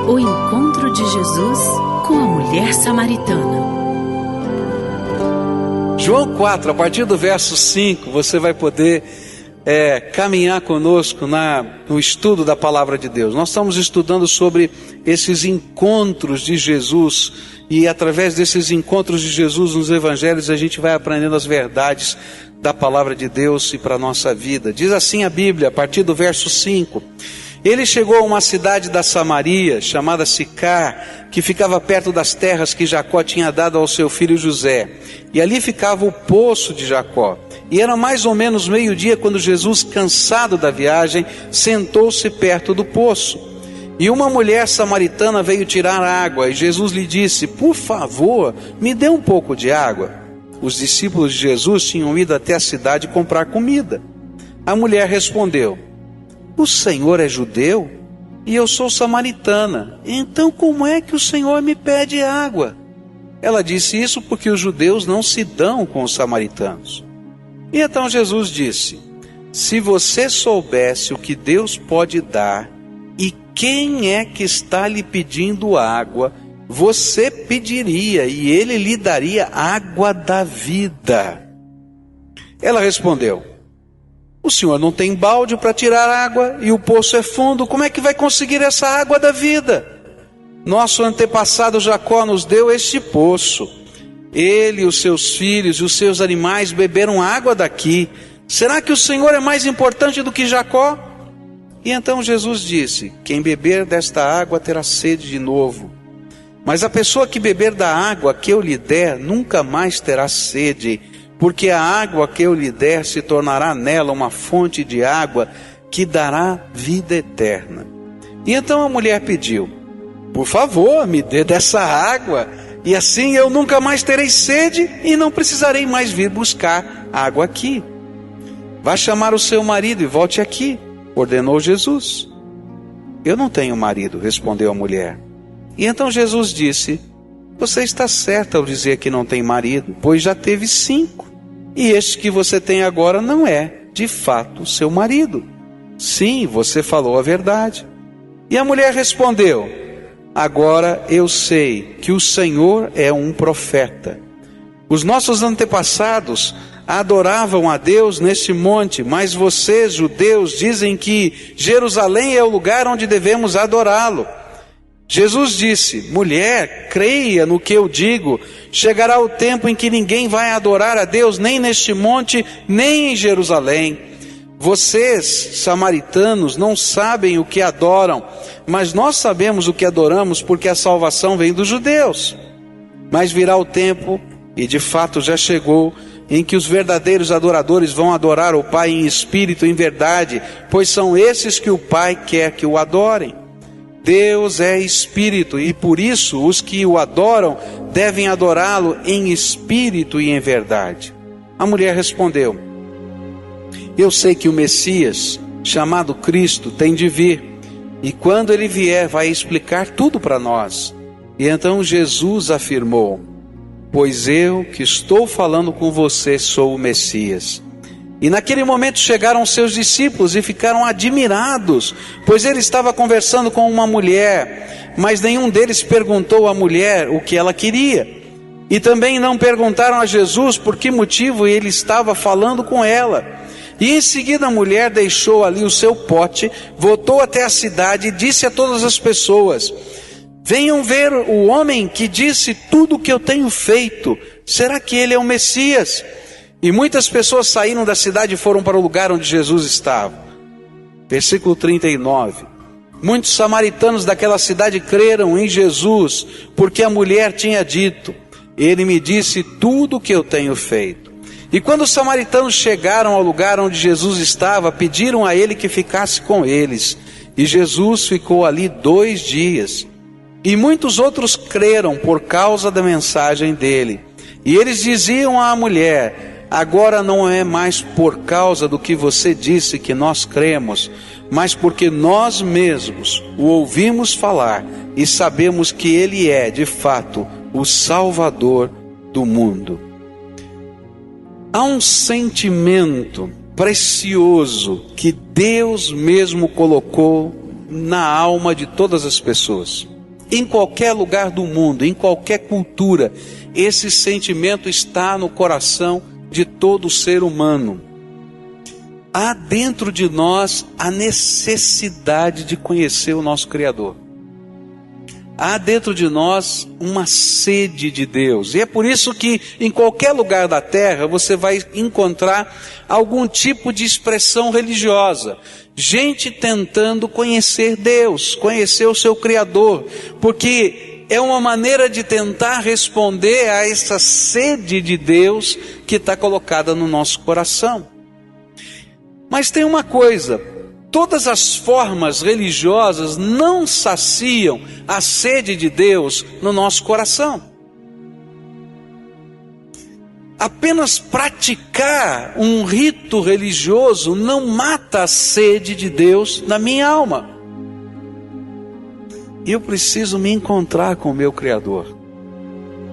O encontro de Jesus com a mulher samaritana. João 4, a partir do verso 5, você vai poder caminhar conosco no estudo da palavra de Deus. Nós estamos estudando sobre esses encontros de Jesus, e através desses encontros de Jesus nos evangelhos a gente vai aprendendo as verdades da palavra de Deus e para a nossa vida. Diz assim a Bíblia, a partir do verso 5: Ele chegou a uma cidade da Samaria, chamada Sicar, que ficava perto das terras que Jacó tinha dado ao seu filho José. E ali ficava o poço de Jacó. E era mais ou menos meio-dia quando Jesus, cansado da viagem, sentou-se perto do poço. E uma mulher samaritana veio tirar água, e Jesus lhe disse: por favor, me dê um pouco de água. Os discípulos de Jesus tinham ido até a cidade comprar comida. A mulher respondeu: o Senhor é judeu e eu sou samaritana, então como é que o Senhor me pede água? Ela disse isso porque os judeus não se dão com os samaritanos. E então Jesus disse: se você soubesse o que Deus pode dar e quem é que está lhe pedindo água, você pediria e ele lhe daria água da vida. Ela respondeu: o senhor não tem balde para tirar água e o poço é fundo, como é que vai conseguir essa água da vida? Nosso antepassado Jacó nos deu este poço. Ele, os seus filhos e os seus animais beberam água daqui. Será que o Senhor é mais importante do que Jacó? E então Jesus disse: quem beber desta água terá sede de novo. Mas a pessoa que beber da água que eu lhe der nunca mais terá sede, porque a água que eu lhe der se tornará nela uma fonte de água que dará vida eterna. E então a mulher pediu: por favor, me dê dessa água, e assim eu nunca mais terei sede e não precisarei mais vir buscar água aqui. Vá chamar o seu marido e volte aqui, ordenou Jesus. Eu não tenho marido, respondeu a mulher. E então Jesus disse: você está certa ao dizer que não tem marido, pois já teve 5. E este que você tem agora não é, de fato, seu marido. Sim, você falou a verdade. E a mulher respondeu: agora eu sei que o Senhor é um profeta. Os nossos antepassados adoravam a Deus neste monte, mas vocês, judeus, dizem que Jerusalém é o lugar onde devemos adorá-lo. Jesus disse: mulher, creia no que eu digo, chegará o tempo em que ninguém vai adorar a Deus, nem neste monte, nem em Jerusalém. Vocês, samaritanos, não sabem o que adoram, mas nós sabemos o que adoramos, porque a salvação vem dos judeus. Mas virá o tempo, e de fato já chegou, em que os verdadeiros adoradores vão adorar o Pai em espírito e em verdade, pois são esses que o Pai quer que o adorem. Deus é espírito, e por isso os que o adoram devem adorá-lo em espírito e em verdade. A mulher respondeu: eu sei que o Messias, chamado Cristo, tem de vir, e quando ele vier vai explicar tudo para nós. E então Jesus afirmou: pois eu que estou falando com você sou o Messias. E naquele momento chegaram seus discípulos e ficaram admirados, pois ele estava conversando com uma mulher, mas nenhum deles perguntou à mulher o que ela queria. E também não perguntaram a Jesus por que motivo ele estava falando com ela. E em seguida a mulher deixou ali o seu pote, voltou até a cidade e disse a todas as pessoas: venham ver o homem que disse tudo o que eu tenho feito. Será que ele é o Messias? E muitas pessoas saíram da cidade e foram para o lugar onde Jesus estava. Versículo 39. Muitos samaritanos daquela cidade creram em Jesus, porque a mulher tinha dito: ele me disse tudo o que eu tenho feito. E quando os samaritanos chegaram ao lugar onde Jesus estava, pediram a ele que ficasse com eles. E Jesus ficou ali 2 dias. E muitos outros creram por causa da mensagem dele. E eles diziam à mulher: agora não é mais por causa do que você disse que nós cremos, mas porque nós mesmos o ouvimos falar e sabemos que ele é, de fato, o Salvador do mundo. Há um sentimento precioso que Deus mesmo colocou na alma de todas as pessoas. Em qualquer lugar do mundo, em qualquer cultura, esse sentimento está no coração de todo ser humano. Há dentro de nós a necessidade de conhecer o nosso Criador. Há dentro de nós uma sede de Deus. E é por isso que em qualquer lugar da terra você vai encontrar algum tipo de expressão religiosa. Gente tentando conhecer Deus, conhecer o seu Criador. Porque é uma maneira de tentar responder a essa sede de Deus que está colocada no nosso coração. Mas tem uma coisa: todas as formas religiosas não saciam a sede de Deus no nosso coração. Apenas praticar um rito religioso não mata a sede de Deus na minha alma. Eu preciso me encontrar com o meu Criador.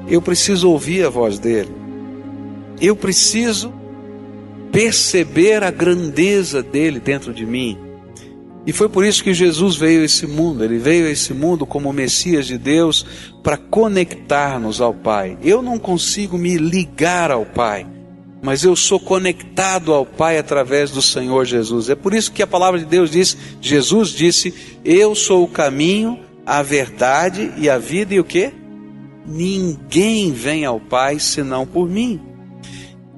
Eu preciso ouvir a voz dele. Eu preciso perceber a grandeza dele dentro de mim. E foi por isso que Jesus veio a esse mundo. Ele veio a esse mundo como o Messias de Deus para conectar-nos ao Pai. Eu não consigo me ligar ao Pai, mas eu sou conectado ao Pai através do Senhor Jesus. É por isso que a palavra de Deus diz, Jesus disse: eu sou o caminho, a verdade e a vida. E o quê? Ninguém vem ao Pai senão por mim.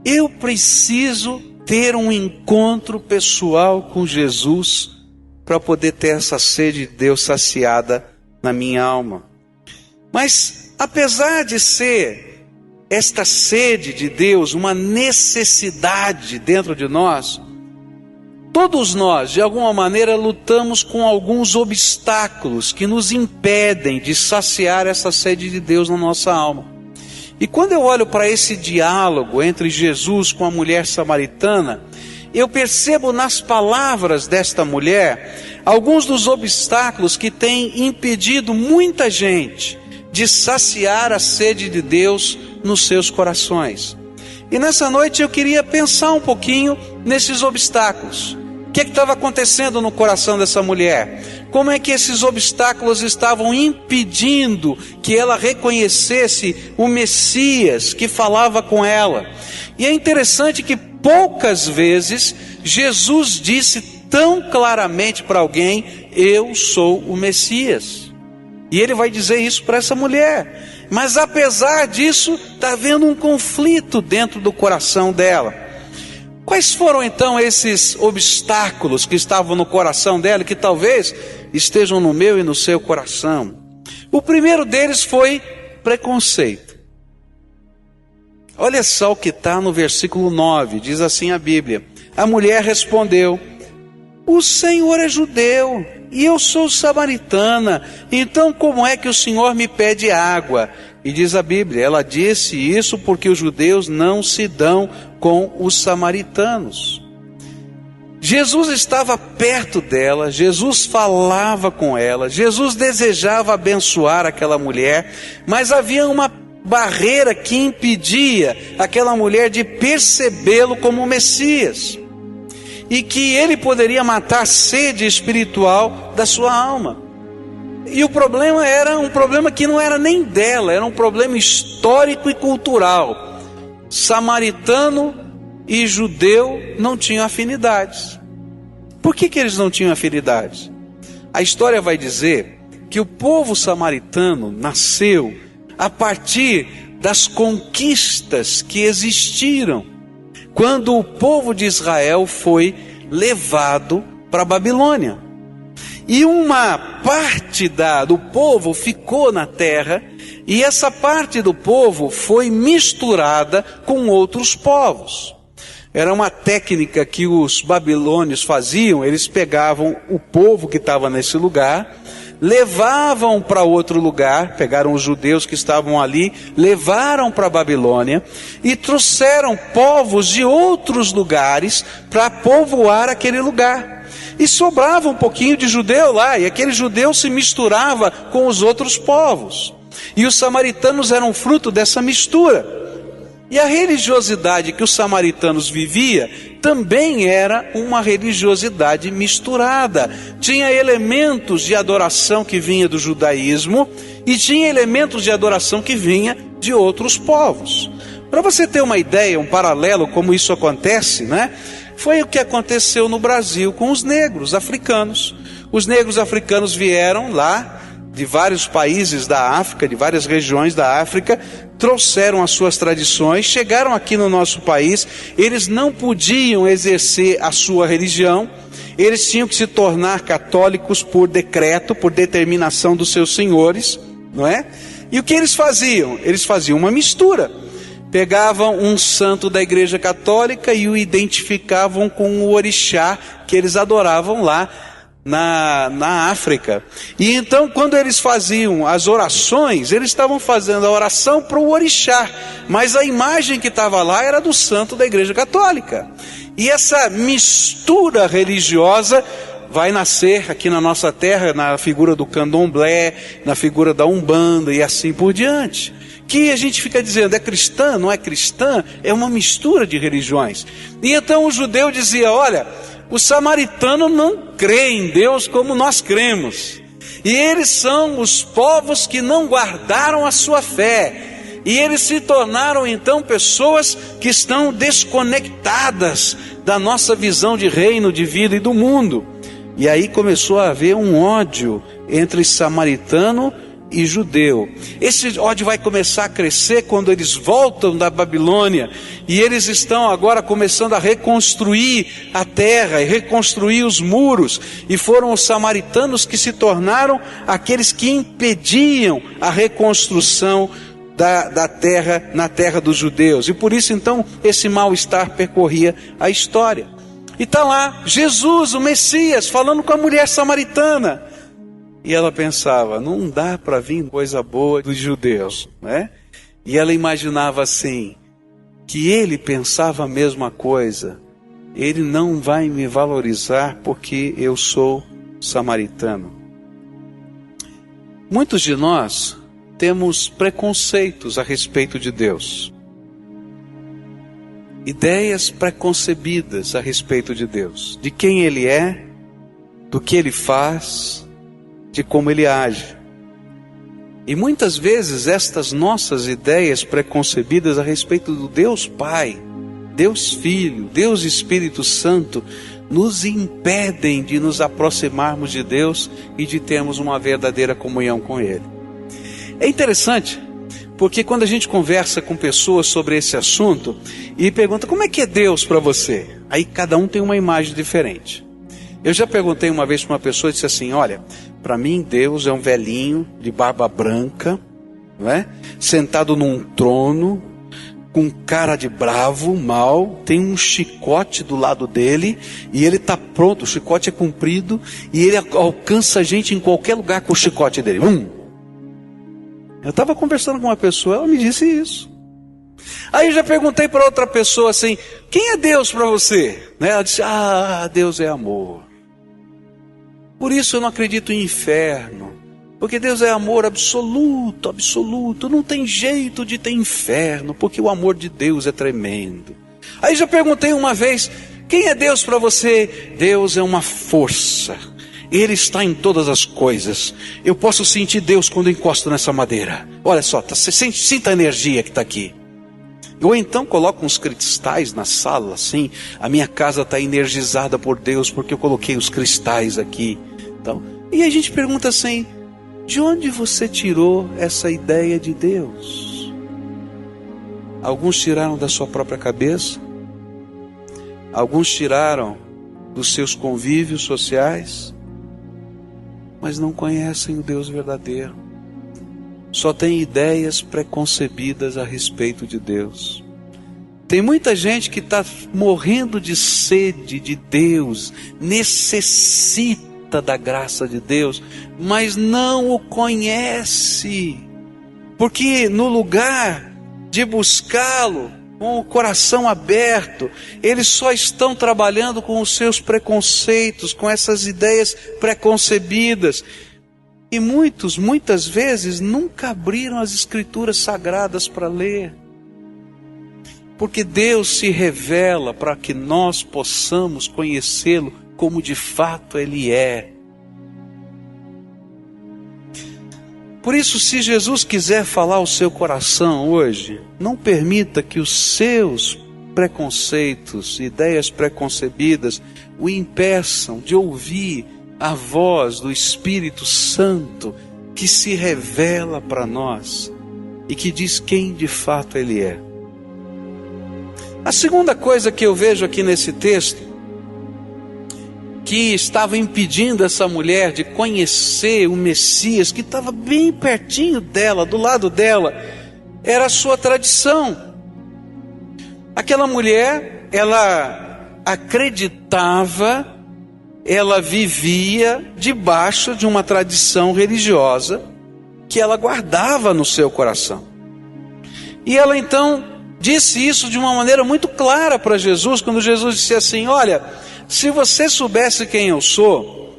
Eu preciso ter um encontro pessoal com Jesus para poder ter essa sede de Deus saciada na minha alma. Mas apesar de ser esta sede de Deus uma necessidade dentro de nós, todos nós de alguma maneira lutamos com alguns obstáculos que nos impedem de saciar essa sede de Deus na nossa alma. E quando eu olho para esse diálogo entre Jesus com a mulher samaritana, eu percebo nas palavras desta mulher alguns dos obstáculos que têm impedido muita gente de saciar a sede de Deus nos seus corações. E nessa noite eu queria pensar um pouquinho nesses obstáculos. O que estava acontecendo no coração dessa mulher? Como é que esses obstáculos estavam impedindo que ela reconhecesse o Messias que falava com ela? E é interessante que poucas vezes Jesus disse tão claramente para alguém: eu sou o Messias. E ele vai dizer isso para essa mulher. Mas apesar disso, está havendo um conflito dentro do coração dela. Quais foram então esses obstáculos que estavam no coração dela e que talvez estejam no meu e no seu coração? O primeiro deles foi preconceito. Olha só o que está no versículo 9, diz assim a Bíblia: a mulher respondeu: o Senhor é judeu e eu sou samaritana, então como é que o Senhor me pede água? E diz a Bíblia, ela disse isso porque os judeus não se dão com os samaritanos. Jesus estava perto dela, Jesus falava com ela, Jesus desejava abençoar aquela mulher, mas havia uma barreira que impedia aquela mulher de percebê-lo como Messias, e que ele poderia matar a sede espiritual da sua alma. E o problema era um problema que não era nem dela, era um problema histórico e cultural. Samaritano e judeu não tinham afinidades. Por que eles não tinham afinidades? A história vai dizer que o povo samaritano nasceu a partir das conquistas que existiram quando o povo de Israel foi levado para a Babilônia. E uma parte do povo ficou na terra, e essa parte do povo foi misturada com outros povos. Era uma técnica que os babilônios faziam. Eles pegavam o povo que estava nesse lugar, levavam para outro lugar, pegaram os judeus que estavam ali, levaram para a Babilônia e trouxeram povos de outros lugares para povoar aquele lugar. E sobrava um pouquinho de judeu lá, e aquele judeu se misturava com os outros povos. E os samaritanos eram fruto dessa mistura. E a religiosidade que os samaritanos viviam também era uma religiosidade misturada. Tinha elementos de adoração que vinha do judaísmo e tinha elementos de adoração que vinha de outros povos. Para você ter uma ideia, um paralelo como isso acontece, né? Foi o que aconteceu no Brasil com os negros africanos. Os negros africanos vieram lá de vários países da África, de várias regiões da África, trouxeram as suas tradições, chegaram aqui no nosso país. Eles não podiam exercer a sua religião, eles tinham que se tornar católicos por decreto, por determinação dos seus senhores, não é? E o que eles faziam? Eles faziam uma mistura. Pegavam um santo da igreja católica e o identificavam com o orixá que eles adoravam lá na África. E então, quando eles faziam as orações, eles estavam fazendo a oração para o orixá, mas a imagem que estava lá era do santo da igreja católica. E essa mistura religiosa vai nascer aqui na nossa terra, na figura do candomblé, na figura da umbanda e assim por diante. Que a gente fica dizendo, é cristã, não é cristã? É uma mistura de religiões. E então o judeu dizia, olha, o samaritano não crê em Deus como nós cremos. E eles são os povos que não guardaram a sua fé. E eles se tornaram então pessoas que estão desconectadas da nossa visão de reino, de vida e do mundo. E aí começou a haver um ódio entre samaritano e judeu. Esse ódio vai começar a crescer quando eles voltam da Babilônia e eles estão agora começando a reconstruir a terra e reconstruir os muros, e foram os samaritanos que se tornaram aqueles que impediam a reconstrução da terra na terra dos judeus, e por isso então esse mal-estar percorria a história. E está lá Jesus, o Messias, falando com a mulher samaritana. E ela pensava, não dá para vir coisa boa dos judeus, né? E ela imaginava assim, que ele pensava a mesma coisa. Ele não vai me valorizar porque eu sou samaritano. Muitos de nós temos preconceitos a respeito de Deus. Ideias preconcebidas a respeito de Deus. De quem Ele é, do que Ele faz, de como Ele age. E muitas vezes estas nossas ideias preconcebidas a respeito do Deus Pai, Deus Filho, Deus Espírito Santo, nos impedem de nos aproximarmos de Deus e de termos uma verdadeira comunhão com Ele. É interessante, porque quando a gente conversa com pessoas sobre esse assunto e pergunta, como é que é Deus para você? Aí cada um tem uma imagem diferente. Eu já perguntei uma vez para uma pessoa e disse assim, olha, para mim Deus é um velhinho de barba branca, não é? Sentado num trono, com cara de bravo, mal, tem um chicote do lado dele, e ele está pronto, o chicote é comprido, e ele alcança a gente em qualquer lugar com o chicote dele. Eu estava conversando com uma pessoa, ela me disse isso. Aí eu já perguntei para outra pessoa assim, quem é Deus para você? Ela disse, Deus é amor. Por isso eu não acredito em inferno, porque Deus é amor absoluto, absoluto, não tem jeito de ter inferno, porque o amor de Deus é tremendo. Aí já perguntei uma vez, quem é Deus para você? Deus é uma força, Ele está em todas as coisas. Eu posso sentir Deus quando encosto nessa madeira. Olha só, sinta a energia que está aqui. Ou então coloco uns cristais na sala, assim, a minha casa está energizada por Deus, porque eu coloquei os cristais aqui. Então, e a gente pergunta assim, de onde você tirou essa ideia de Deus? Alguns tiraram da sua própria cabeça, alguns tiraram dos seus convívios sociais, mas não conhecem o Deus verdadeiro. Só têm ideias preconcebidas a respeito de Deus. Tem muita gente que está morrendo de sede de Deus, necessita da graça de Deus, mas não o conhece, porque no lugar de buscá-lo com o coração aberto, eles só estão trabalhando com os seus preconceitos, com essas ideias preconcebidas, e muitas vezes nunca abriram as escrituras sagradas para ler. Porque Deus se revela para que nós possamos conhecê-lo como de fato Ele é. Por isso, se Jesus quiser falar ao seu coração hoje, não permita que os seus preconceitos, ideias preconcebidas, o impeçam de ouvir a voz do Espírito Santo que se revela para nós e que diz quem de fato Ele é. A segunda coisa que eu vejo aqui nesse texto, que estava impedindo essa mulher de conhecer o Messias, que estava bem pertinho dela, do lado dela, era a sua tradição. Aquela mulher, ela acreditava, ela vivia debaixo de uma tradição religiosa que ela guardava no seu coração. E ela então disse isso de uma maneira muito clara para Jesus, quando Jesus disse assim: olha, se você soubesse quem eu sou,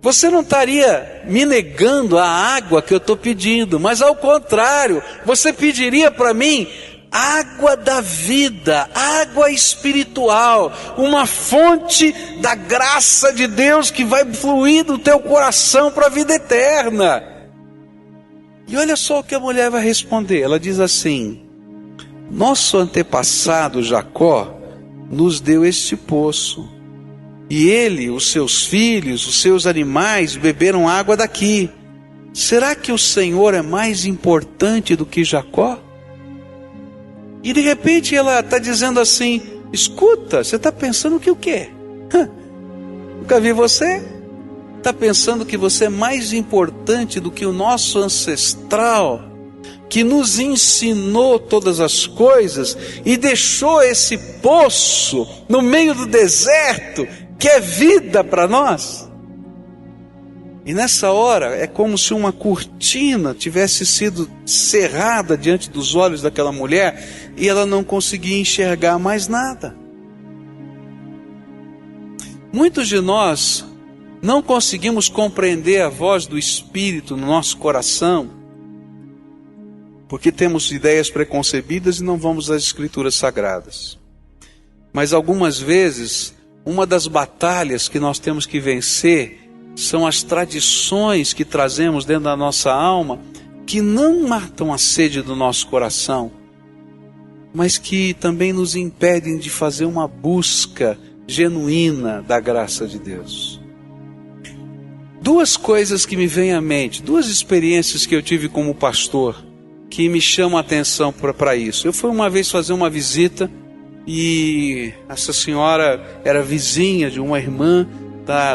você não estaria me negando a água que eu estou pedindo, mas ao contrário, você pediria para mim água da vida, água espiritual, uma fonte da graça de Deus que vai fluir do teu coração para a vida eterna. E olha só o que a mulher vai responder. Ela diz assim: nosso antepassado Jacó nos deu este poço, e ele, os seus filhos, os seus animais beberam água daqui. Será que o Senhor é mais importante do que Jacó? E de repente ela está dizendo assim: escuta, você está pensando que o quê? Nunca vi você? Está pensando que você é mais importante do que o nosso ancestral, que nos ensinou todas as coisas e deixou esse poço no meio do deserto, que é vida para nós? E nessa hora é como se uma cortina tivesse sido cerrada diante dos olhos daquela mulher e ela não conseguia enxergar mais nada. Muitos de nós não conseguimos compreender a voz do Espírito no nosso coração, porque temos ideias preconcebidas e não vamos às Escrituras Sagradas. Mas algumas vezes, uma das batalhas que nós temos que vencer são as tradições que trazemos dentro da nossa alma, que não matam a sede do nosso coração, mas que também nos impedem de fazer uma busca genuína da graça de Deus. Duas coisas que me vêm à mente, duas experiências que eu tive como pastor, que me chamam a atenção para isso. Eu fui uma vez fazer uma visita, e essa senhora era vizinha de uma irmã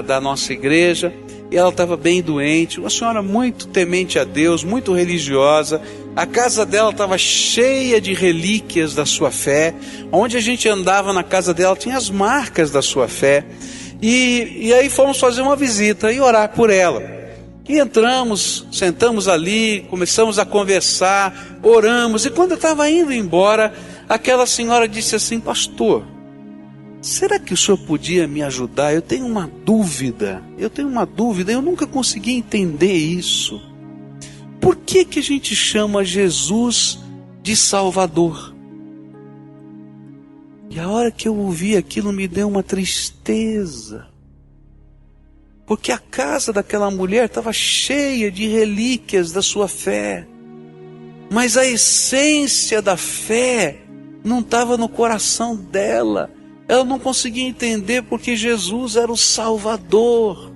da nossa igreja, e ela estava bem doente, uma senhora muito temente a Deus, muito religiosa. A casa dela estava cheia de relíquias da sua fé. Onde a gente andava na casa dela tinha as marcas da sua fé. E aí fomos fazer uma visita e orar por ela. E entramos, sentamos ali, começamos a conversar, oramos. E quando eu estava indo embora, aquela senhora disse assim: pastor, será que o senhor podia me ajudar? Eu tenho uma dúvida, eu nunca consegui entender isso. Por que a gente chama Jesus de Salvador? E a hora que eu ouvi aquilo me deu uma tristeza, porque a casa daquela mulher estava cheia de relíquias da sua fé, mas a essência da fé não estava no coração dela. Ela não conseguia entender porque Jesus era o Salvador.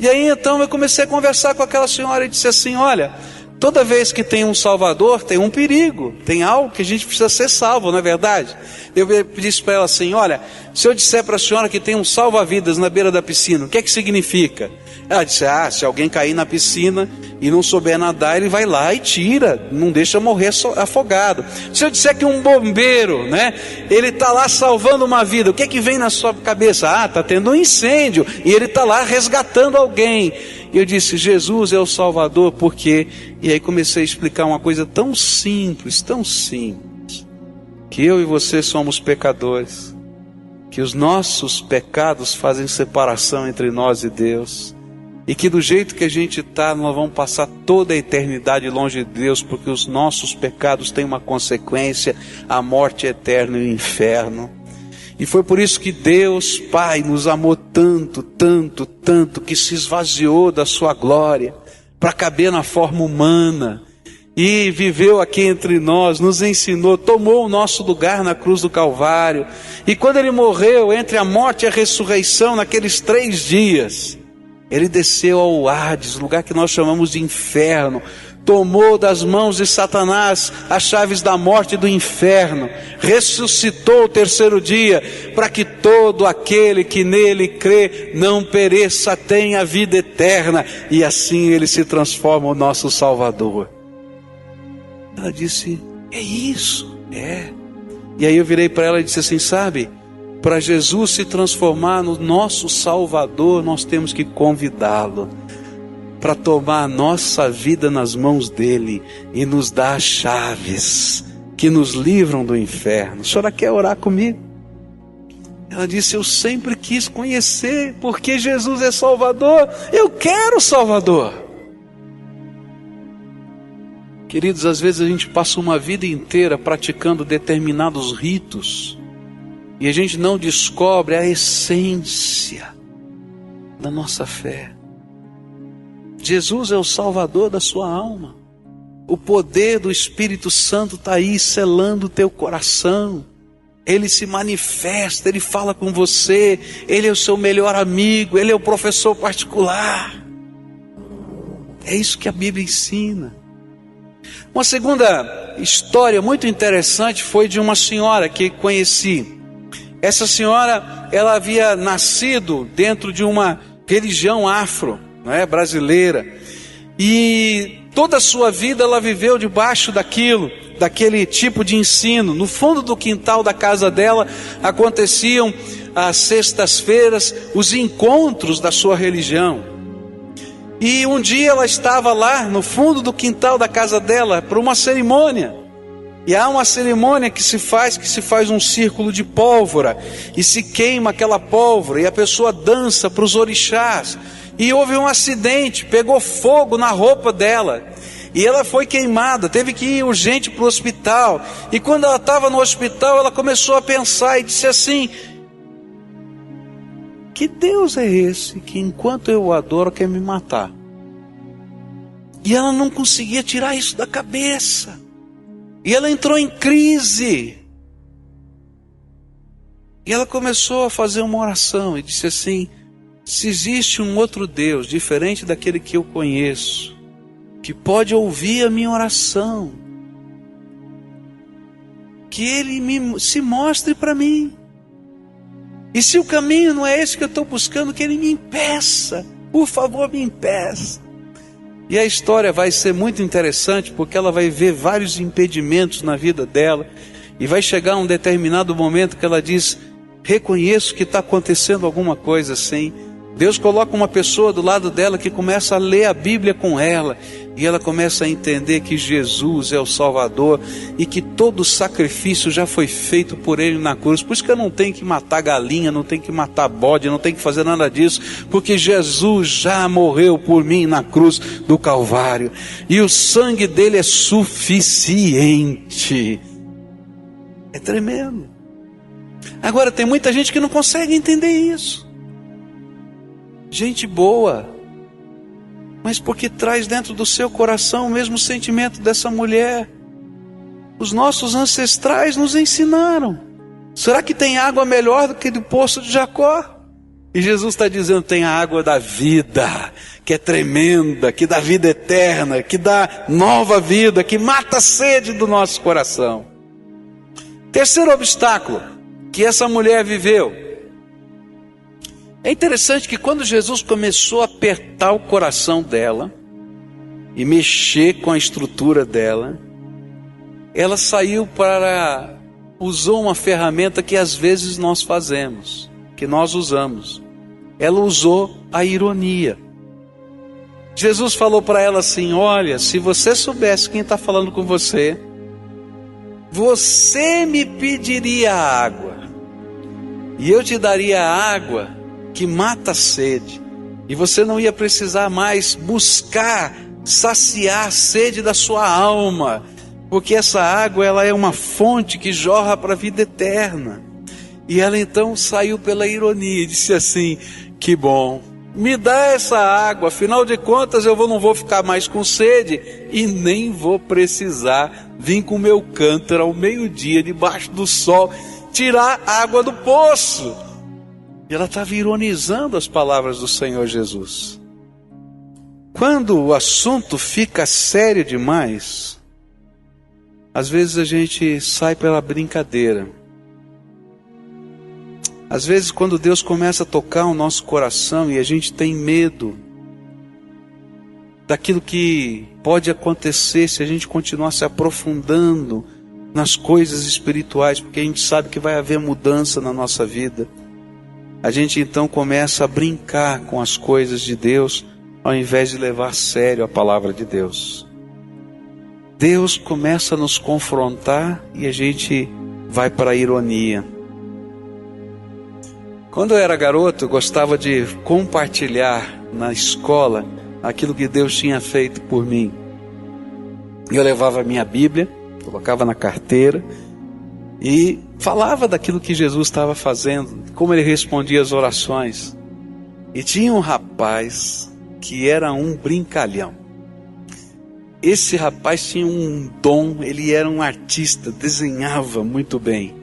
E aí então eu comecei a conversar com aquela senhora e disse assim: olha, toda vez que tem um Salvador, tem um perigo, tem algo que a gente precisa ser salvo, não é verdade? Eu disse para ela assim: olha, se eu disser para a senhora que tem um salva-vidas na beira da piscina, o que é que significa? Ela disse: se alguém cair na piscina e não souber nadar, ele vai lá e tira, não deixa morrer afogado. Se eu disser que um bombeiro, ele está lá salvando uma vida, o que é que vem na sua cabeça? Está tendo um incêndio e ele está lá resgatando alguém. E eu disse: Jesus é o Salvador, porque... E aí comecei a explicar uma coisa tão simples, que eu e você somos pecadores, que os nossos pecados fazem separação entre nós e Deus, E que do jeito que a gente está, nós vamos passar toda a eternidade longe de Deus, porque os nossos pecados têm uma consequência, a morte eterna e o inferno. E foi por isso que Deus, Pai, nos amou tanto, tanto, tanto, que se esvaziou da sua glória, para caber na forma humana, e viveu aqui entre nós, nos ensinou, tomou o nosso lugar na cruz do Calvário. E quando Ele morreu, entre a morte e a ressurreição, naqueles 3 dias, Ele desceu ao Hades, lugar que nós chamamos de inferno, tomou das mãos de Satanás as chaves da morte e do inferno, ressuscitou o 3º dia, para que todo aquele que nele crê não pereça, tenha vida eterna, e assim Ele se transforma o nosso Salvador. Ela disse, é isso, é. E aí eu virei para ela e disse assim, sabe, para Jesus se transformar no nosso Salvador, nós temos que convidá-lo para tomar a nossa vida nas mãos dele e nos dar as chaves que nos livram do inferno. A senhora quer orar comigo? Ela disse, eu sempre quis conhecer, porque Jesus é Salvador, eu quero Salvador. Queridos, às vezes a gente passa uma vida inteira praticando determinados ritos e a gente não descobre a essência da nossa fé. Jesus é o Salvador da sua alma. O poder do Espírito Santo está aí selando o teu coração. Ele se manifesta, Ele fala com você, Ele é o seu melhor amigo, Ele é o professor particular. É isso que a Bíblia ensina. Uma segunda história muito interessante foi de uma senhora que conheci. Essa senhora, ela havia nascido dentro de uma religião afro, brasileira, e toda a sua vida ela viveu debaixo daquele tipo de ensino. No fundo do quintal da casa dela aconteciam às sextas-feiras os encontros da sua religião. E um dia ela estava lá no fundo do quintal da casa dela para uma cerimônia. E há uma cerimônia que se faz um círculo de pólvora e se queima aquela pólvora e a pessoa dança para os orixás. E houve um acidente, pegou fogo na roupa dela e ela foi queimada, teve que ir urgente para o hospital. E quando ela estava no hospital, ela começou a pensar e disse assim: que Deus é esse que enquanto eu o adoro quer me matar? E ela não conseguia tirar isso da cabeça. E ela entrou em crise. E ela começou a fazer uma oração e disse assim: se existe um outro Deus diferente daquele que eu conheço, que pode ouvir a minha oração, que Ele se mostre para mim. E se o caminho não é esse que eu estou buscando, que Ele me impeça, por favor, me impeça. E a história vai ser muito interessante, porque ela vai ver vários impedimentos na vida dela, e vai chegar um determinado momento que ela diz: reconheço que está acontecendo alguma coisa assim. Deus coloca uma pessoa do lado dela que começa a ler a Bíblia com ela, e ela começa a entender que Jesus é o Salvador e que todo o sacrifício já foi feito por Ele na cruz. Por isso que eu não tenho que matar galinha, não tenho que matar bode, não tenho que fazer nada disso, porque Jesus já morreu por mim na cruz do Calvário, e o sangue dele é suficiente. É tremendo. Agora tem muita gente que não consegue entender isso. Gente boa, mas porque traz dentro do seu coração o mesmo sentimento dessa mulher. Os nossos ancestrais nos ensinaram. Será que tem água melhor do que do poço de Jacó? E Jesus está dizendo: tem a água da vida, que é tremenda, que dá vida eterna, que dá nova vida, que mata a sede do nosso coração. Terceiro obstáculo que essa mulher viveu. É interessante que quando Jesus começou a apertar o coração dela e mexer com a estrutura dela, ela usou uma ferramenta que às vezes nós fazemos, que nós usamos. Ela usou a ironia. Jesus falou para ela assim: olha, se você soubesse quem está falando com você, você me pediria água, e eu te daria a água que mata a sede, E você não ia precisar mais buscar saciar a sede da sua alma, porque essa água, ela é uma fonte que jorra para a vida eterna. E ela então saiu pela ironia e disse assim: que bom, me dá essa água, afinal de contas eu não vou ficar mais com sede e nem vou precisar vir com o meu cântaro ao meio-dia, debaixo do sol, tirar água do poço. E ela estava ironizando as palavras do Senhor Jesus. Quando o assunto fica sério demais, às vezes a gente sai pela brincadeira. Às vezes, quando Deus começa a tocar o nosso coração e a gente tem medo daquilo que pode acontecer se a gente continuar se aprofundando nas coisas espirituais, porque a gente sabe que vai haver mudança na nossa vida, a gente então começa a brincar com as coisas de Deus, ao invés de levar a sério a palavra de Deus. Deus começa a nos confrontar e a gente vai para a ironia. Quando eu era garoto, eu gostava de compartilhar na escola aquilo que Deus tinha feito por mim. Eu levava a minha Bíblia, colocava na carteira e falava daquilo que Jesus estava fazendo, como ele respondia as orações. E tinha um rapaz que era um brincalhão. Esse rapaz tinha um dom, ele era um artista, desenhava muito bem.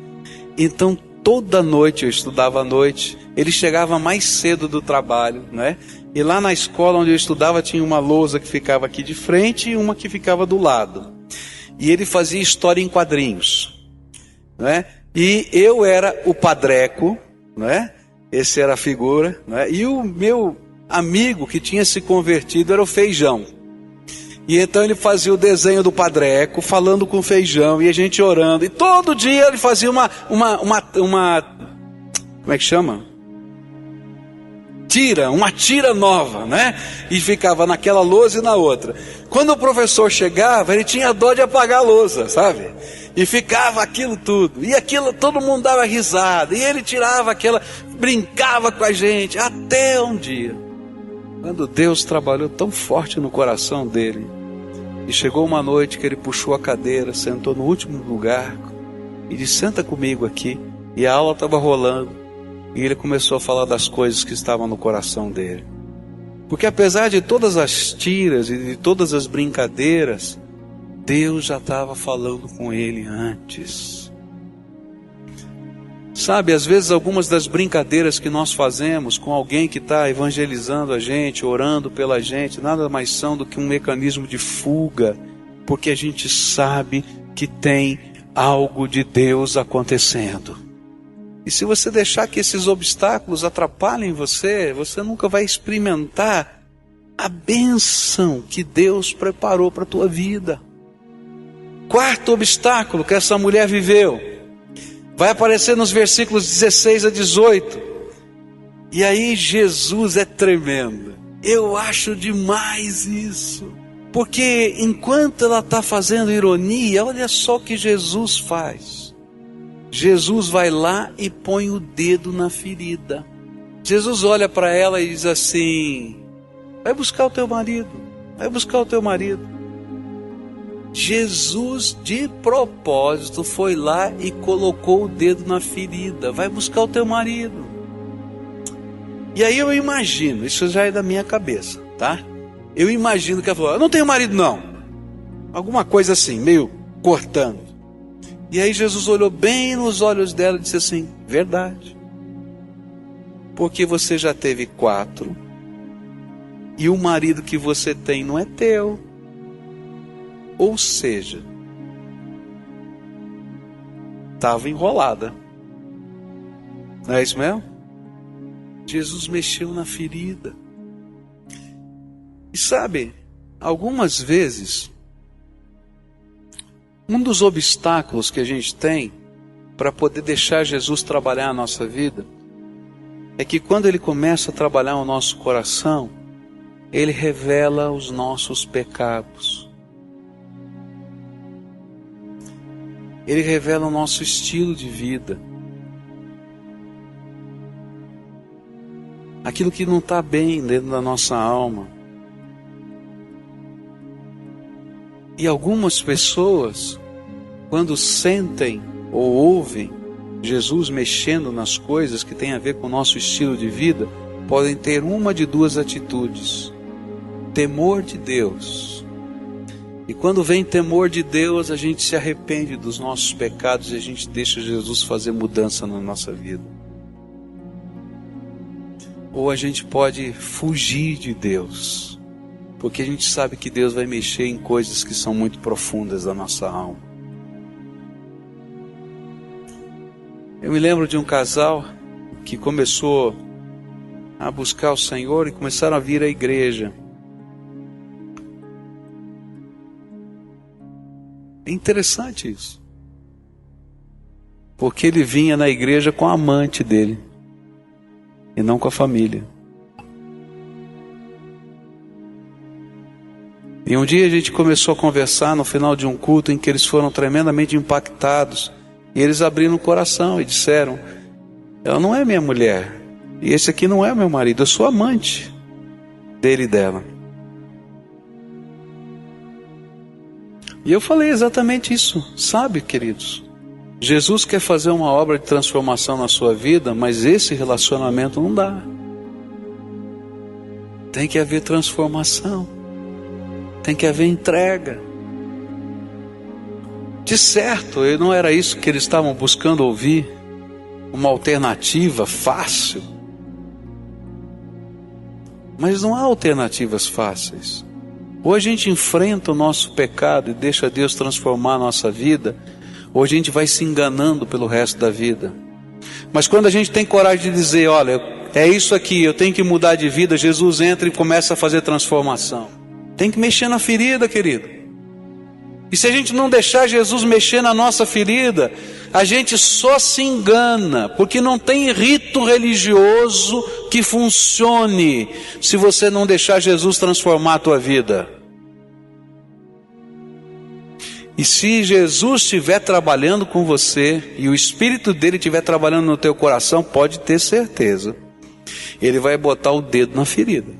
Então toda noite, eu estudava à noite, ele chegava mais cedo do trabalho, né? E lá na escola onde eu estudava tinha uma lousa que ficava aqui de frente e uma que ficava do lado. E ele fazia história em quadrinhos, né? E eu era o Padreco, né? Esse era a figura, né? E o meu amigo que tinha se convertido era o Feijão. E então ele fazia o desenho do Padreco, falando com o Feijão, e a gente orando. E todo dia ele fazia uma como é que chama? Uma tira nova, né? E ficava naquela lousa e na outra. Quando o professor chegava, ele tinha dó de apagar a lousa, sabe? E ficava aquilo tudo. E aquilo, todo mundo dava risada. E ele tirava aquela, brincava com a gente. Até um dia, quando Deus trabalhou tão forte no coração dele, e chegou uma noite que ele puxou a cadeira, sentou no último lugar e disse: senta comigo aqui. E a aula estava rolando e ele começou a falar das coisas que estavam no coração dele. Porque apesar de todas as tiras e de todas as brincadeiras, Deus já estava falando com ele antes. Sabe, às vezes algumas das brincadeiras que nós fazemos com alguém que está evangelizando a gente, orando pela gente, nada mais são do que um mecanismo de fuga, porque a gente sabe que tem algo de Deus acontecendo. E se você deixar que esses obstáculos atrapalhem você, você nunca vai experimentar a bênção que Deus preparou para a tua vida. Quarto obstáculo que essa mulher viveu vai aparecer nos versículos 16 a 18. E aí Jesus é tremendo. Eu acho demais isso. Porque enquanto ela está fazendo ironia, olha só o que Jesus faz. Jesus vai lá e põe o dedo na ferida. Jesus olha para ela e diz assim: vai buscar o teu marido. Vai buscar o teu marido. Jesus de propósito foi lá e colocou o dedo na ferida. Vai buscar o teu marido. E aí eu imagino, isso já é da minha cabeça, tá? Eu imagino que ela falou: eu não tenho marido não. Alguma coisa assim, meio cortando. E aí Jesus olhou bem nos olhos dela e disse assim: verdade. Porque você já teve 4 e o marido que você tem não é teu. Ou seja, estava enrolada. Não é isso mesmo? Jesus mexeu na ferida. E sabe, algumas vezes, um dos obstáculos que a gente tem para poder deixar Jesus trabalhar a nossa vida é que quando Ele começa a trabalhar o nosso coração, Ele revela os nossos pecados. Ele revela o nosso estilo de vida. aquilo que não está bem dentro da nossa alma. E algumas pessoas, quando sentem ou ouvem Jesus mexendo nas coisas que tem a ver com o nosso estilo de vida, podem ter uma de duas atitudes: temor de Deus. E quando vem temor de Deus, a gente se arrepende dos nossos pecados e a gente deixa Jesus fazer mudança na nossa vida. Ou a gente pode fugir de Deus, porque a gente sabe que Deus vai mexer em coisas que são muito profundas da nossa alma. Eu me lembro de um casal que começou a buscar o Senhor e começaram a vir à igreja. É interessante isso, porque ele vinha na igreja com a amante dele e não com a família. E um dia a gente começou a conversar no final de um culto em que eles foram tremendamente impactados, e eles abriram o coração e disseram: ela não é minha mulher, e esse aqui não é meu marido, eu sou amante dele e dela. E eu falei exatamente isso, sabe, queridos? Jesus quer fazer uma obra de transformação na sua vida, mas esse relacionamento não dá. Tem que haver transformação, tem que haver entrega. De certo, não era isso que eles estavam buscando ouvir, uma alternativa fácil. Mas não há alternativas fáceis. Ou a gente enfrenta o nosso pecado e deixa Deus transformar a nossa vida, ou a gente vai se enganando pelo resto da vida. Mas quando a gente tem coragem de dizer: olha, é isso aqui, eu tenho que mudar de vida, Jesus entra e começa a fazer transformação. Tem que mexer na ferida, querido. E se a gente não deixar Jesus mexer na nossa ferida, a gente só se engana, porque não tem rito religioso que funcione se você não deixar Jesus transformar a tua vida. E se Jesus estiver trabalhando com você e o Espírito dele estiver trabalhando no teu coração, pode ter certeza, ele vai botar o dedo na ferida.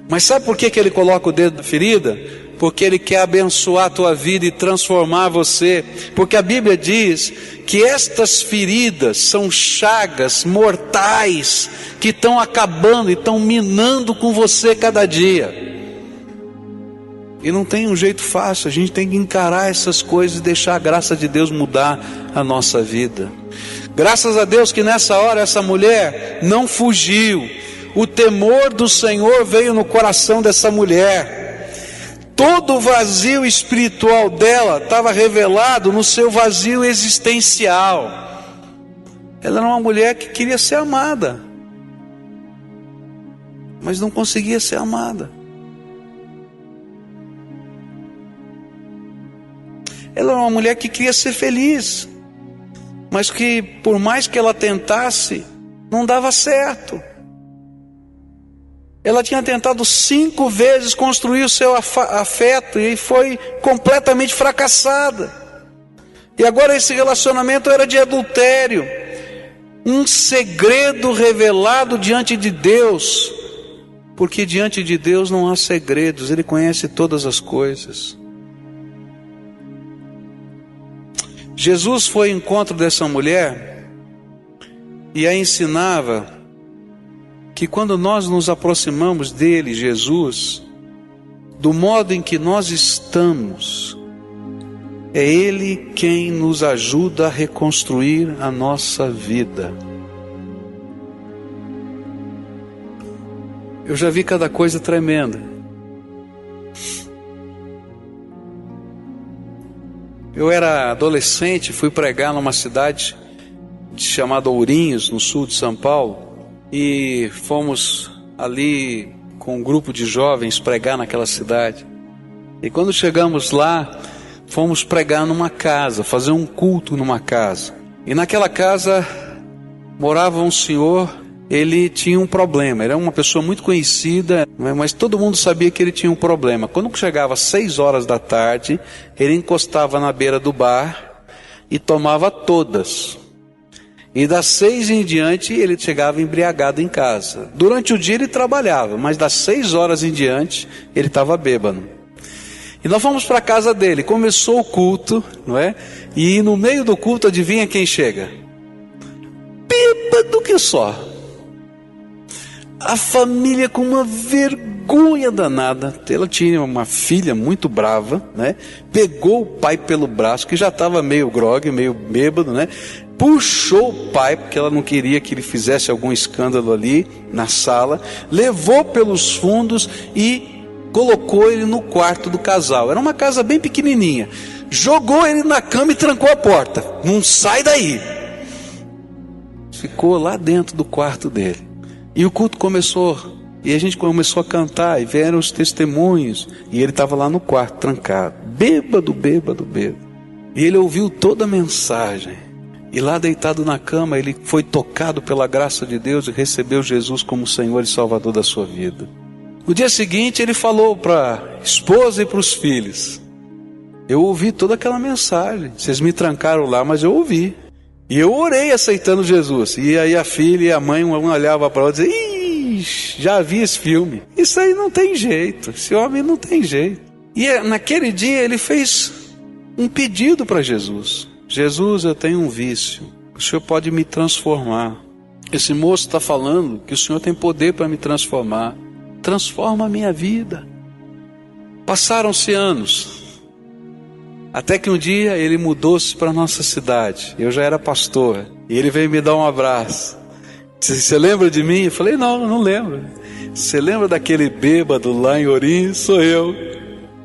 Mas sabe por que ele coloca o dedo na ferida? Porque ele quer abençoar a tua vida e transformar você. Porque a Bíblia diz que estas feridas são chagas mortais que estão acabando e estão minando com você cada dia. E não tem um jeito fácil, a gente tem que encarar essas coisas e deixar a graça de Deus mudar a nossa vida. Graças a Deus que nessa hora essa mulher não fugiu. O temor do Senhor veio no coração dessa mulher. Todo o vazio espiritual dela estava revelado no seu vazio existencial. Ela era uma mulher que queria ser amada, mas não conseguia ser amada. Ela era uma mulher que queria ser feliz, mas que por mais que ela tentasse, não dava certo. Ela tinha tentado 5 vezes construir o seu afeto e foi completamente fracassada. E agora esse relacionamento era de adultério. Um segredo revelado diante de Deus. Porque diante de Deus não há segredos, Ele conhece todas as coisas. Jesus foi ao encontro dessa mulher e a ensinava que quando nós nos aproximamos dele, Jesus, do modo em que nós estamos, é Ele quem nos ajuda a reconstruir a nossa vida. Eu já vi cada coisa tremenda. Eu era adolescente, fui pregar numa cidade chamada Ourinhos, no sul de São Paulo. E fomos ali com um grupo de jovens pregar naquela cidade. E quando chegamos lá, fomos pregar numa casa, fazer um culto numa casa. E naquela casa morava um senhor, ele tinha um problema. Ele era uma pessoa muito conhecida, mas todo mundo sabia que ele tinha um problema. Quando chegava às 6 horas da tarde, ele encostava na beira do bar e tomava todas. E das 6 em diante ele chegava embriagado em casa. Durante o dia ele trabalhava, mas das 6 horas em diante ele estava bêbado. E nós fomos para a casa dele, começou o culto, não é? E no meio do culto, adivinha quem chega? Bêbado que só. A família com uma vergonha danada. Ela tinha uma filha muito brava, né? Pegou o pai pelo braço, que já estava meio grogue, meio bêbado, né? Puxou o pai, porque ela não queria que ele fizesse algum escândalo ali na sala. Levou pelos fundos e colocou ele no quarto do casal. Era uma casa bem pequenininha. Jogou ele na cama e trancou a porta. Não sai daí. Ficou lá dentro do quarto dele. E o culto começou. E a gente começou a cantar. E vieram os testemunhos. E ele estava lá no quarto, trancado. Bêbado, bêbado, bêbado. E ele ouviu toda a mensagem. E lá deitado na cama, ele foi tocado pela graça de Deus e recebeu Jesus como Senhor e Salvador da sua vida. No dia seguinte ele falou para a esposa e para os filhos: eu ouvi toda aquela mensagem, vocês me trancaram lá, mas eu ouvi. E eu orei aceitando Jesus. E aí a filha e a mãe, uma olhava para a outra e dizia: ixi, já vi esse filme. Isso aí não tem jeito, esse homem não tem jeito. E naquele dia ele fez um pedido para Jesus: Jesus, eu tenho um vício, o Senhor pode me transformar. Esse moço está falando que o Senhor tem poder para me transformar. Transforma a minha vida. Passaram-se anos, até que um dia ele mudou-se para a nossa cidade. Eu já era pastor, e ele veio me dar um abraço. Disse: você lembra de mim? Eu falei: não lembro. Você lembra daquele bêbado lá em Ourinhos? Sou eu.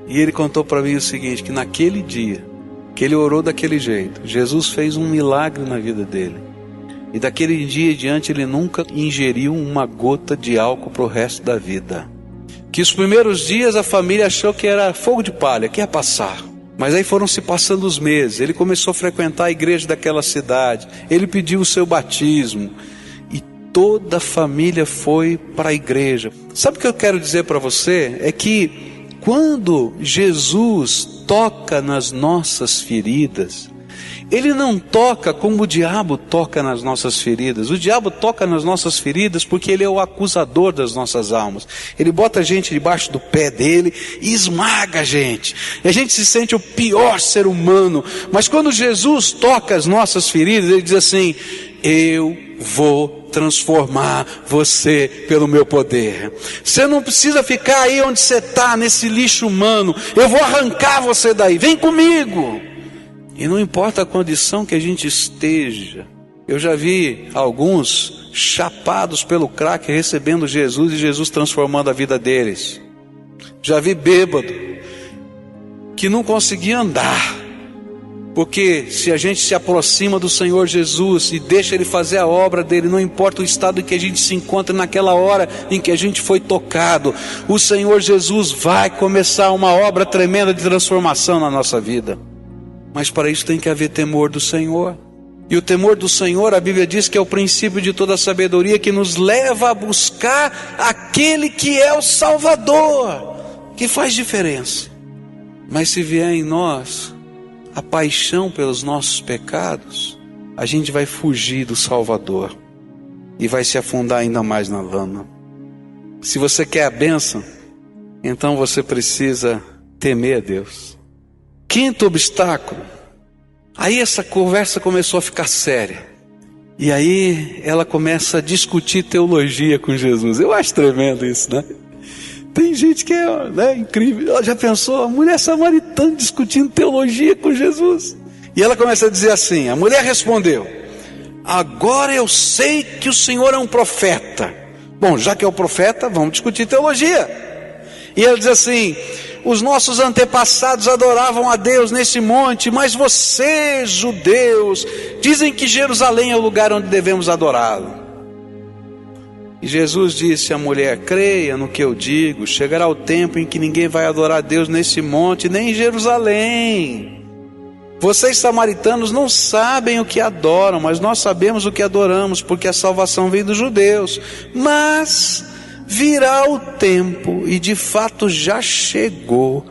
E ele contou para mim o seguinte, que naquele dia, que ele orou daquele jeito, Jesus fez um milagre na vida dele. E daquele dia em diante ele nunca ingeriu uma gota de álcool para o resto da vida. Que os primeiros dias a família achou que era fogo de palha, que ia passar. Mas aí foram se passando os meses, ele começou a frequentar a igreja daquela cidade, ele pediu o seu batismo, e toda a família foi para a igreja. Sabe o que eu quero dizer para você? É que quando Jesus toca nas nossas feridas, Ele não toca como o diabo toca nas nossas feridas. O diabo toca nas nossas feridas porque ele é o acusador das nossas almas. Ele bota a gente debaixo do pé dele e esmaga a gente. E a gente se sente o pior ser humano. Mas quando Jesus toca as nossas feridas, ele diz assim: eu vou transformar você pelo meu poder. Você não precisa ficar aí onde você está, nesse lixo humano. Eu vou arrancar você daí. Vem comigo. E não importa a condição que a gente esteja. Eu já vi alguns chapados pelo crack recebendo Jesus e Jesus transformando a vida deles. Já vi bêbado que não conseguia andar. Porque se a gente se aproxima do Senhor Jesus e deixa Ele fazer a obra dele, não importa o estado em que a gente se encontra naquela hora em que a gente foi tocado, o Senhor Jesus vai começar uma obra tremenda de transformação na nossa vida. Mas para isso tem que haver temor do Senhor. E o temor do Senhor, a Bíblia diz que é o princípio de toda a sabedoria, que nos leva a buscar aquele que é o Salvador, que faz diferença. Mas se vier em nós a paixão pelos nossos pecados, a gente vai fugir do Salvador e vai se afundar ainda mais na lama. Se você quer a bênção, então você precisa temer a Deus. Quinto obstáculo. Aí essa conversa começou a ficar séria. E aí ela começa a discutir teologia com Jesus. Eu acho tremendo isso, né? Tem gente que é, né, incrível. Ela já pensou, a mulher samaritana discutindo teologia com Jesus. E ela começa a dizer assim, a mulher respondeu: agora eu sei que o Senhor é um profeta. Bom, já que é o profeta, vamos discutir teologia. E ela diz assim: os nossos antepassados adoravam a Deus nesse monte, mas vocês, judeus, dizem que Jerusalém é o lugar onde devemos adorá-lo. E Jesus disse à mulher: creia no que eu digo, chegará o tempo em que ninguém vai adorar a Deus nesse monte, nem em Jerusalém. Vocês samaritanos não sabem o que adoram, mas nós sabemos o que adoramos, porque a salvação vem dos judeus. Mas virá o tempo, e de fato já chegou,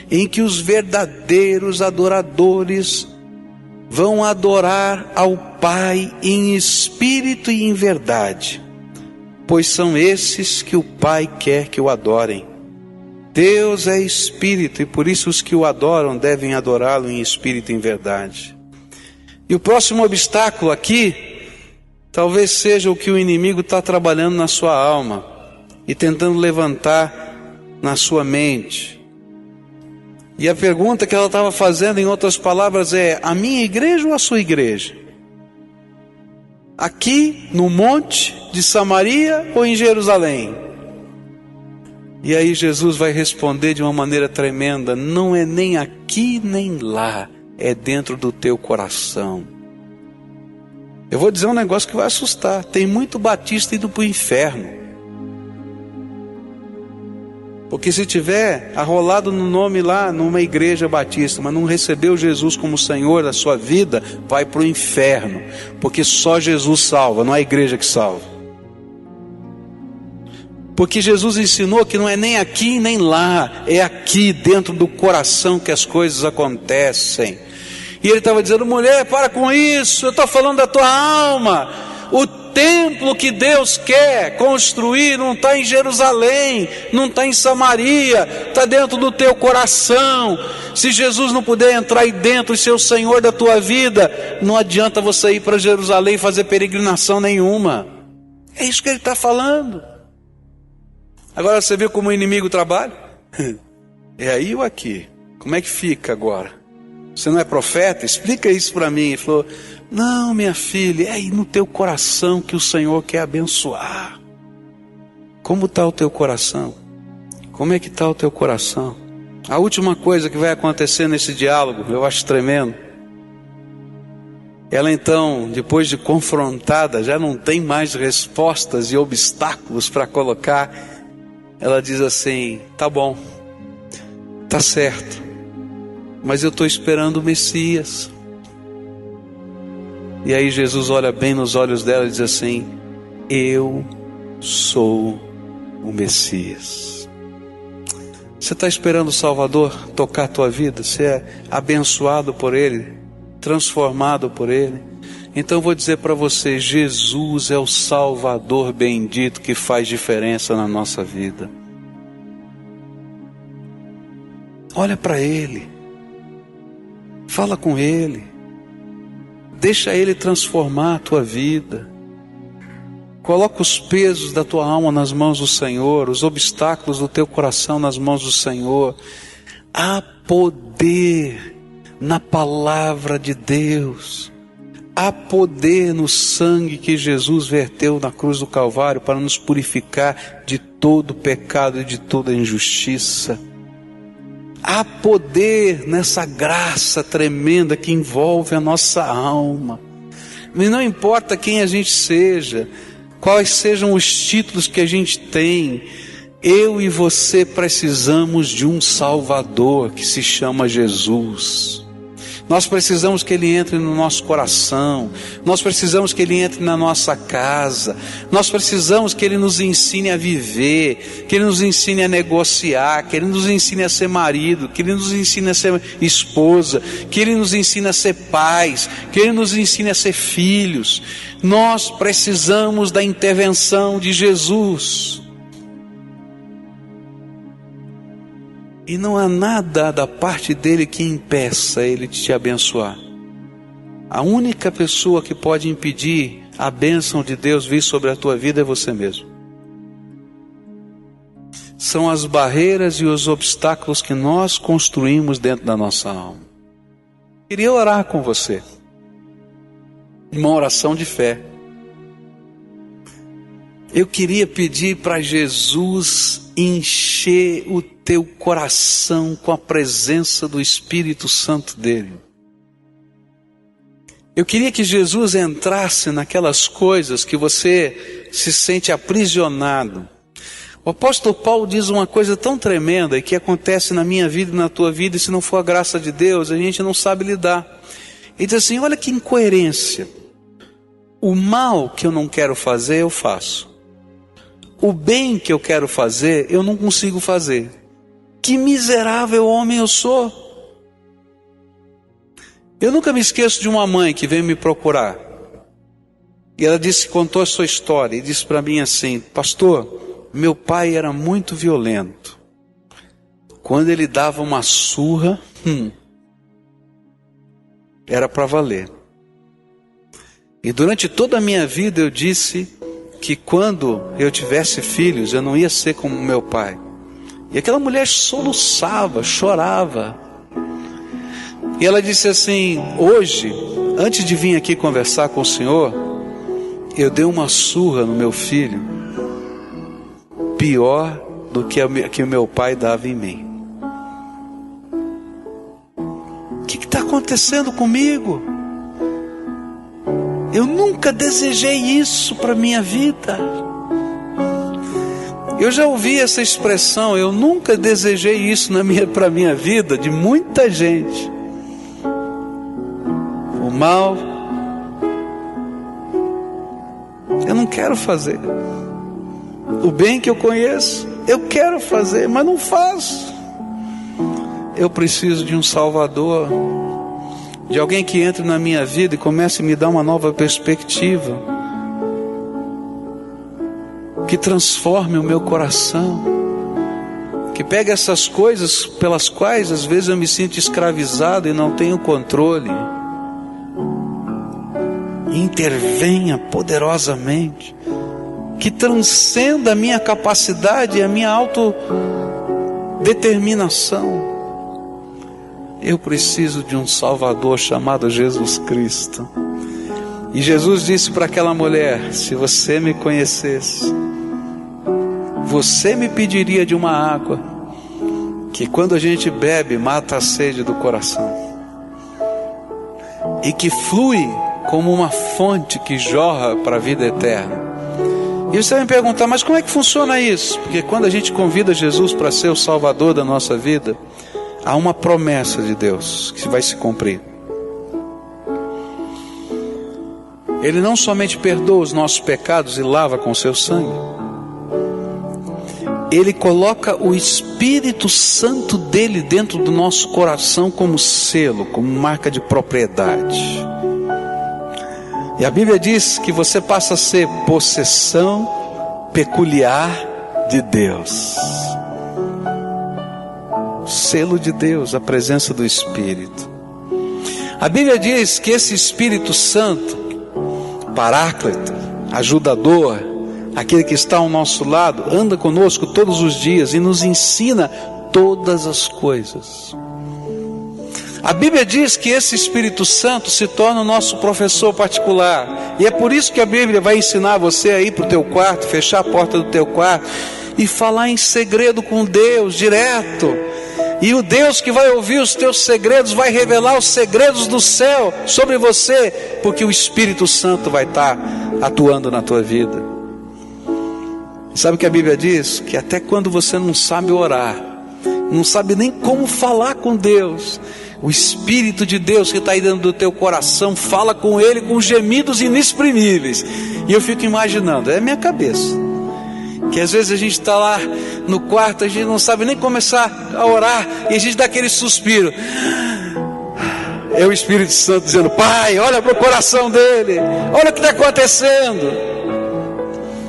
em que os verdadeiros adoradores vão adorar ao Pai em espírito e em verdade, pois são esses que o Pai quer que o adorem. Deus é espírito e por isso os que o adoram devem adorá-lo em espírito e em verdade. E o próximo obstáculo aqui, talvez seja o que o inimigo está trabalhando na sua alma e tentando levantar na sua mente. E a pergunta que ela estava fazendo, em outras palavras, é: a minha igreja ou a sua igreja? Aqui no monte de Samaria ou em Jerusalém? E aí Jesus vai responder de uma maneira tremenda: não é nem aqui nem lá, é dentro do teu coração. Eu vou dizer um negócio que vai assustar: tem muito batista indo para o inferno. Porque se tiver arrolado no nome lá numa igreja batista, mas não recebeu Jesus como Senhor da sua vida, vai para o inferno. Porque só Jesus salva, não é a igreja que salva. Porque Jesus ensinou que não é nem aqui nem lá, é aqui dentro do coração que as coisas acontecem. E ele estava dizendo: mulher, para com isso, eu estou falando da tua alma. O templo que Deus quer construir não está em Jerusalém, não está em Samaria, está dentro do teu coração. Se Jesus não puder entrar aí dentro e ser o Senhor da tua vida, não adianta você ir para Jerusalém e fazer peregrinação nenhuma. É isso que ele está falando. Agora você viu como o inimigo trabalha? É aí ou aqui? Como é que fica agora? Você não é profeta? Explica isso para mim. Ele falou: não, minha filha, é aí no teu coração que o Senhor quer abençoar. Como está o teu coração? Como é que está o teu coração? A última coisa que vai acontecer nesse diálogo, eu acho tremendo. Ela então, depois de confrontada, já não tem mais respostas e obstáculos para colocar. Ela diz assim: tá bom, tá certo, mas eu estou esperando o Messias. E aí Jesus olha bem nos olhos dela e diz assim: eu sou o Messias. Você está esperando o Salvador tocar a tua vida? Você é abençoado por Ele, transformado por Ele? Então eu vou dizer para você: Jesus é o Salvador bendito que faz diferença na nossa vida. Olha para Ele, fala com Ele, deixa Ele transformar a tua vida. Coloca os pesos da tua alma nas mãos do Senhor, os obstáculos do teu coração nas mãos do Senhor. Há poder na palavra de Deus. Há poder no sangue que Jesus verteu na cruz do Calvário para nos purificar de todo pecado e de toda injustiça. Há poder nessa graça tremenda que envolve a nossa alma. E não importa quem a gente seja, quais sejam os títulos que a gente tem, eu e você precisamos de um Salvador que se chama Jesus. Nós precisamos que Ele entre no nosso coração, nós precisamos que Ele entre na nossa casa, nós precisamos que Ele nos ensine a viver, que Ele nos ensine a negociar, que Ele nos ensine a ser marido, que Ele nos ensine a ser esposa, que Ele nos ensine a ser pais, que Ele nos ensine a ser filhos. Nós precisamos da intervenção de Jesus. E não há nada da parte dele que impeça ele de te abençoar. A única pessoa que pode impedir a bênção de Deus vir sobre a tua vida é você mesmo. São as barreiras e os obstáculos que nós construímos dentro da nossa alma. Queria orar com você, uma oração de fé. Eu queria pedir para Jesus encher o teu coração com a presença do Espírito Santo dele. Eu queria que Jesus entrasse naquelas coisas que você se sente aprisionado. O apóstolo Paulo diz uma coisa tão tremenda e que acontece na minha vida e na tua vida, e se não for a graça de Deus, a gente não sabe lidar. Ele diz assim: olha que incoerência. O mal que eu não quero fazer, eu faço. O bem que eu quero fazer, eu não consigo fazer. Que miserável homem eu sou. Eu nunca me esqueço de uma mãe que veio me procurar. E ela contou a sua história e disse para mim assim: pastor, meu pai era muito violento. Quando ele dava uma surra, era para valer. E durante toda a minha vida eu disse que quando eu tivesse filhos, eu não ia ser como meu pai. E aquela mulher soluçava, chorava. E ela disse assim: hoje, antes de vir aqui conversar com o senhor, eu dei uma surra no meu filho, pior do que o meu pai dava em mim. O que está acontecendo comigo? Eu nunca desejei isso para minha vida. Eu já ouvi essa expressão, eu nunca desejei isso para minha vida, de muita gente. O mal, eu não quero fazer. O bem que eu conheço, eu quero fazer, mas não faço. Eu preciso de um Salvador, de alguém que entre na minha vida e comece a me dar uma nova perspectiva, que transforme o meu coração, que pegue essas coisas pelas quais às vezes eu me sinto escravizado e não tenho controle, e intervenha poderosamente, que transcenda a minha capacidade e a minha autodeterminação. Eu preciso de um Salvador chamado Jesus Cristo. E Jesus disse para aquela mulher: se você me conhecesse, você me pediria de uma água que quando a gente bebe mata a sede do coração, e que flui como uma fonte que jorra para a vida eterna. E você vai me perguntar: mas como é que funciona isso? Porque quando a gente convida Jesus para ser o Salvador da nossa vida, há uma promessa de Deus que vai se cumprir. Ele não somente perdoa os nossos pecados e lava com seu sangue, Ele coloca o Espírito Santo dele dentro do nosso coração como selo, como marca de propriedade. E a Bíblia diz que você passa a ser possessão peculiar de Deus. Selo de Deus, a presença do Espírito. A Bíblia diz que esse Espírito Santo, Paráclito, ajudador, aquele que está ao nosso lado, anda conosco todos os dias e nos ensina todas as coisas. A Bíblia diz que esse Espírito Santo se torna o nosso professor particular, e é por isso que a Bíblia vai ensinar você a ir para o teu quarto, fechar a porta do teu quarto e falar em segredo com Deus, direto. E o Deus que vai ouvir os teus segredos vai revelar os segredos do céu sobre você, porque o Espírito Santo vai estar atuando na tua vida. Sabe o que a Bíblia diz? Que até quando você não sabe orar, não sabe nem como falar com Deus, o Espírito de Deus que está aí dentro do teu coração fala com Ele com gemidos inexprimíveis. E eu fico imaginando, é a minha cabeça, que às vezes a gente está lá no quarto, a gente não sabe nem começar a orar, e a gente dá aquele suspiro. É o Espírito Santo dizendo: Pai, olha para o coração dele, olha o que está acontecendo.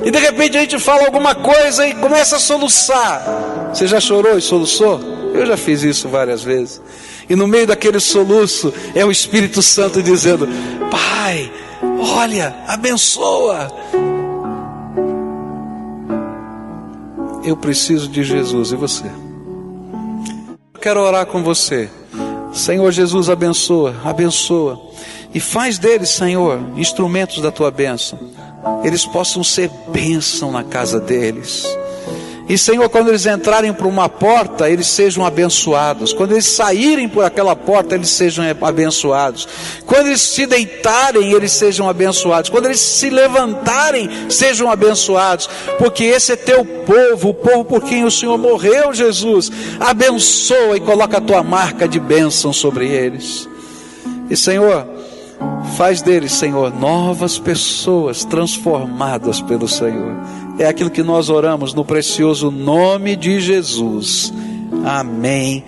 E de repente a gente fala alguma coisa e começa a soluçar. Você já chorou e soluçou? Eu já fiz isso várias vezes. E no meio daquele soluço é o Espírito Santo dizendo: Pai, olha, abençoa. Eu preciso de Jesus, e você? Eu quero orar com você. Senhor Jesus, abençoa, abençoa. E faz deles, Senhor, instrumentos da tua bênção. Eles possam ser bênção na casa deles. E Senhor, quando eles entrarem por uma porta, eles sejam abençoados. Quando eles saírem por aquela porta, eles sejam abençoados. Quando eles se deitarem, eles sejam abençoados. Quando eles se levantarem, sejam abençoados. Porque esse é teu povo, o povo por quem o Senhor morreu, Jesus. Abençoa e coloca a tua marca de bênção sobre eles. E Senhor, faz deles, Senhor, novas pessoas transformadas pelo Senhor. É aquilo que nós oramos no precioso nome de Jesus. Amém.